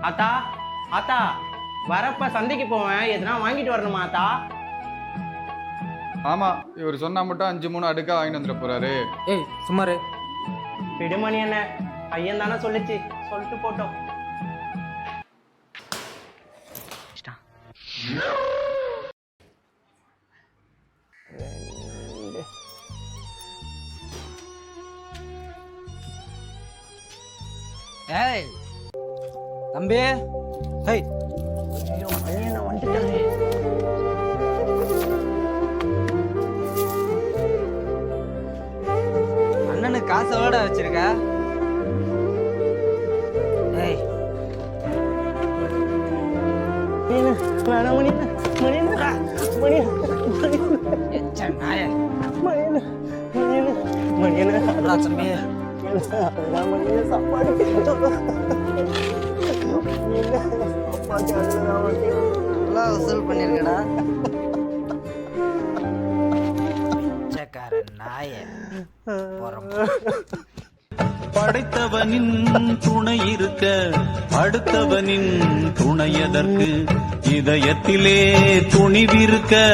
ஆத்தா ஆத்தா, வரப்ப சந்தைக்கு போவேன், எதுனா வாங்கிட்டு வரணுமா ஆத்தா? ஆமா, இவர் சொன்னா மட்டும் 5-3 அடுக்கா வாங்கிட்டு வந்துட போறாரு. ஏய் சுமாரு. விடுமணி என்ன, பையன் தானே சொல்லுச்சு, சொல்லிட்டு போட்டோம். ஏய் தம்பி, ஹேய் பையனை வந்துட்டானே. அண்ணனுக்கு காசோட வச்சிருக்க. ஏய் வேணாம் மணியண்ணா, மணியண்ணா, எச்ச நாயே. மணியண்ணா, மணியண்ணா, மணியண்ணா, அடா தம்பி, அதெல்லாம் மணியண்ணா சாப்பாடு நல்லா வசூல் பண்ணிருக்கடா. எச்சக்கார நாயே. படைத்தவனின் துணை இருக்க அடுத்தவனின் துணை எதற்கு? இதயத்திலே துணிவிருக்க